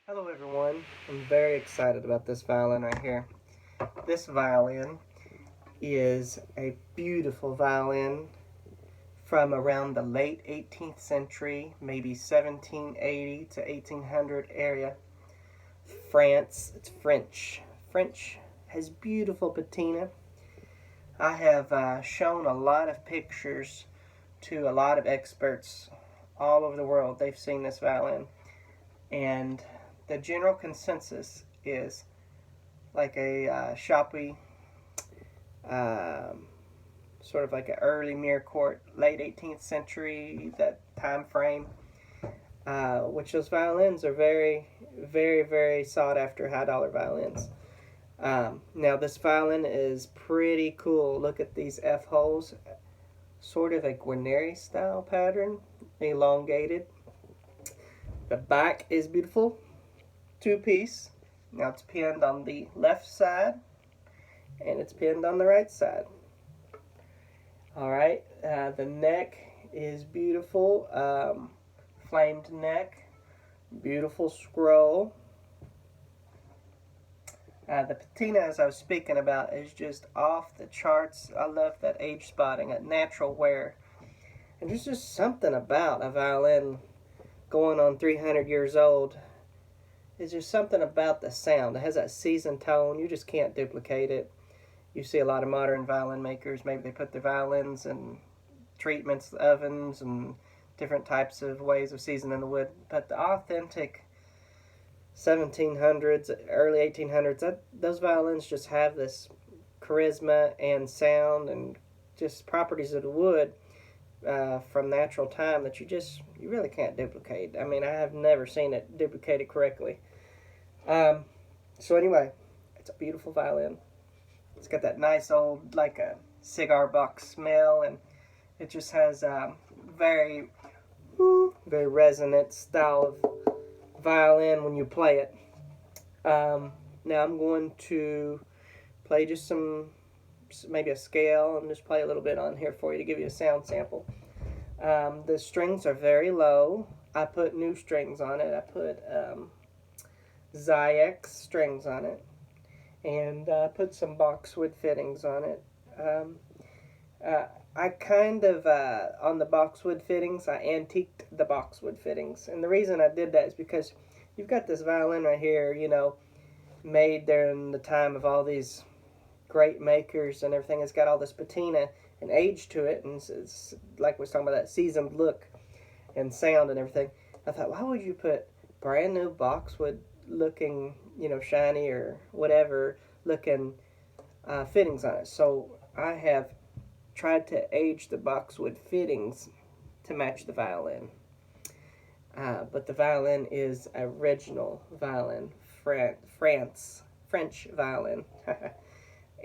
Hello everyone, I'm very excited about this violin right here. This violin is a beautiful violin from around the late 18th century, maybe 1780 to 1800 area. France, it's French. French has beautiful patina. I have shown a lot of pictures to a lot of experts all over the world. They've seen this violin, and the general consensus is like a Chauppy, um, sort of like an early mirror court, late 18th century, that time frame, which those violins are very, very, very sought after high dollar violins. Now this violin is pretty cool. Look at these F holes, sort of a Guarneri style pattern, elongated. The back is beautiful, two-piece. Now it's pinned on the left side and it's pinned on the right side. Alright, the neck is beautiful, flamed neck, beautiful scroll. The patina, as I was speaking about, is just off the charts. I love that age spotting, that natural wear. And there's just something about a violin going on 300 years old. Is there something about the sound? It has that seasoned tone. You just can't duplicate it. You see a lot of modern violin makers, maybe they put their violins in treatments, ovens, and different types of ways of seasoning the wood. But the authentic 1700s, early 1800s, those violins just have this charisma and sound and just properties of the wood from natural time that you really can't duplicate. I mean, I have never seen it duplicated correctly. So anyway, it's a beautiful violin. It's got that nice old, like a cigar box smell, and it just has very, very resonant style of violin when you play it. Now I'm going to play just maybe a scale, and just play a little bit on here for you to give you a sound sample. The strings are very low. I put new strings on it. I put Zyx strings on it, and put some boxwood fittings on it. I kind of, on the boxwood fittings, I antiqued the boxwood fittings. And the reason I did that is because you've got this violin right here, made during the time of all these great makers and everything. It's got all this patina and age to it, and it's like we was talking about, that seasoned look and sound and everything. I thought, why would you put brand new boxwood looking, shiny or whatever looking fittings on it? So I have tried to age the boxwood fittings to match the violin. But the violin is original violin, French violin.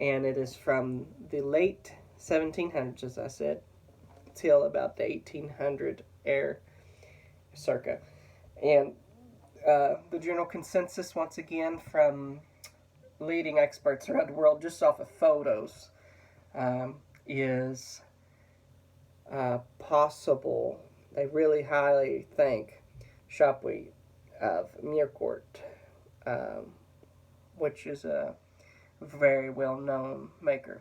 And it is from the late 1700s, as I said, till about the 1800 era, circa. And the general consensus, once again, from leading experts around the world, just off of photos, is possible. They really highly think Chauppy of Mirecourt, which is a very well-known maker.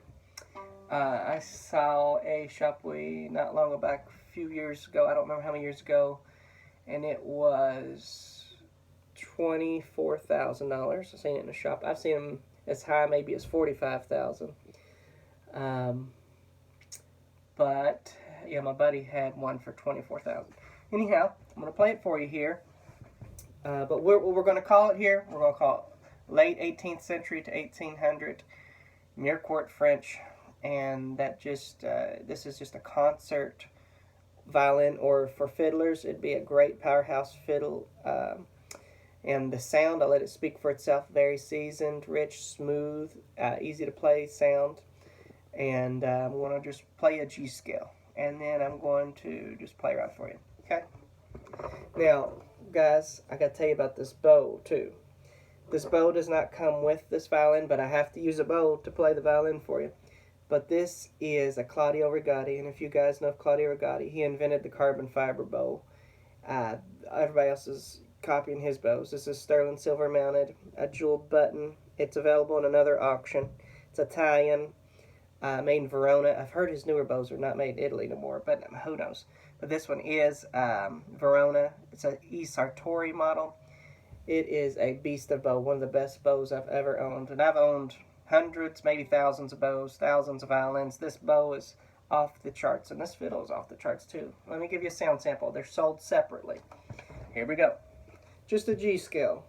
I saw a Chauppy not long back, a few years ago. I don't remember how many years ago, and it was $24,000. I've seen it in a shop. I've seen them as high maybe as $45,000. But yeah, my buddy had one for $24,000. Anyhow, I'm gonna play it for you here. But what we're gonna call it here, we're gonna call it late 18th century to 1800 Mirecourt French, and that just this is just a concert violin, or for fiddlers, it'd be a great powerhouse fiddle. And the sound, I'll let it speak for itself. Very seasoned, rich, smooth, easy to play sound. And I'm going to just play a G scale, and then I'm going to just play around for you. Okay? Now, guys, I got to tell you about this bow too. This bow does not come with this violin, but I have to use a bow to play the violin for you. But this is a Claudio Rigatti, and if you guys know Claudio Rigatti, he invented the carbon fiber bow. Everybody else is copying his bows. This is sterling silver mounted, a jeweled button. It's available in another auction. It's Italian, made in Verona. I've heard his newer bows are not made in Italy no more, but who knows. But this one is Verona. It's an E Sartori model. It is a beast of bow, one of the best bows I've ever owned. And I've owned hundreds, maybe thousands of bows, thousands of violins. This bow is off the charts, and this fiddle is off the charts too. Let me give you a sound sample. They're sold separately. Here we go. Just a G scale.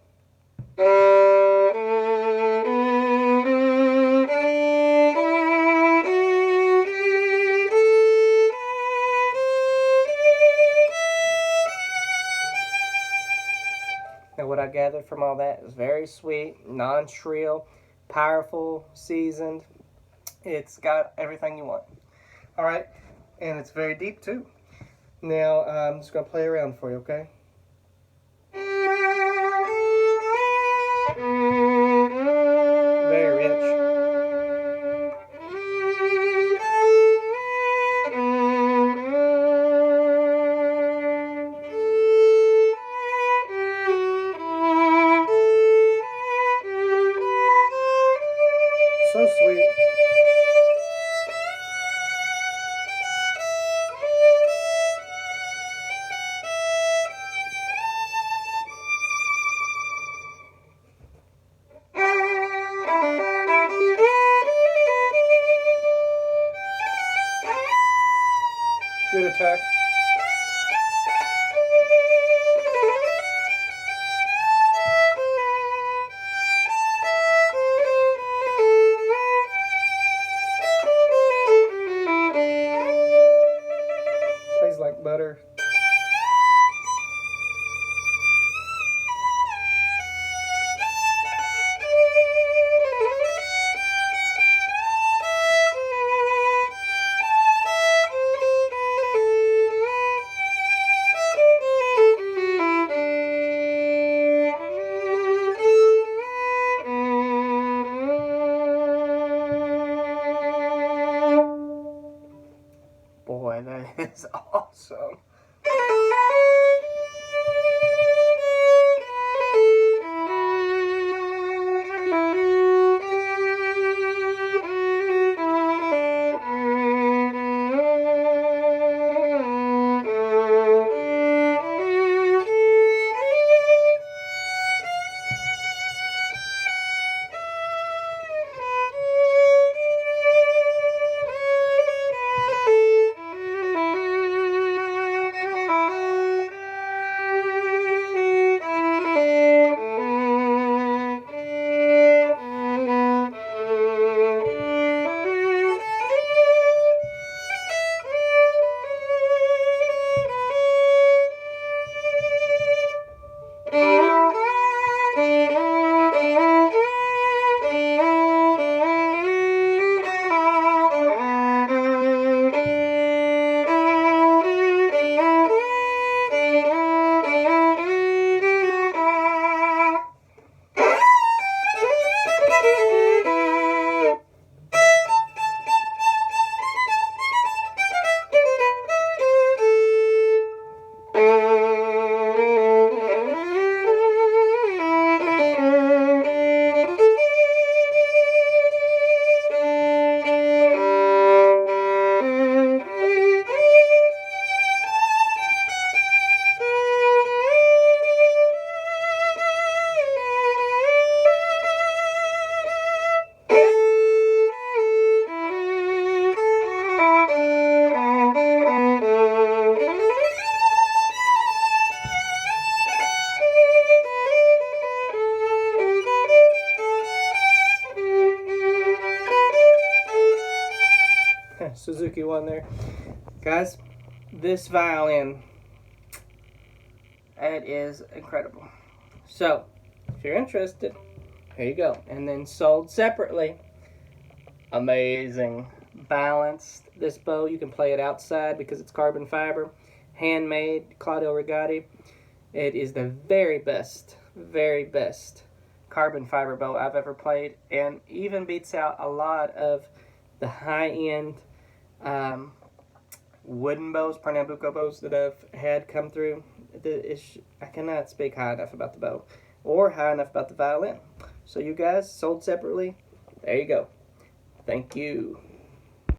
And what I gathered from all that is very sweet, non-shrill, powerful, seasoned. It's got everything you want. All right, and it's very deep too. Now, I'm just going to play around for you, okay? Very rich. So sweet. Good attack. Plays like butter. Boy, that is awesome. Suzuki one there. Guys, this violin, it is incredible. So, if you're interested, here you go. And then sold separately. Amazing. Balanced. This bow, you can play it outside because it's carbon fiber. Handmade, Claudio Rigatti. It is the very best carbon fiber bow I've ever played, and even beats out a lot of the high-end wooden bows, Pernambuco bows that I've had come through. I cannot speak high enough about the bow or high enough about the violin. So you guys, sold separately, there you go. Thank you.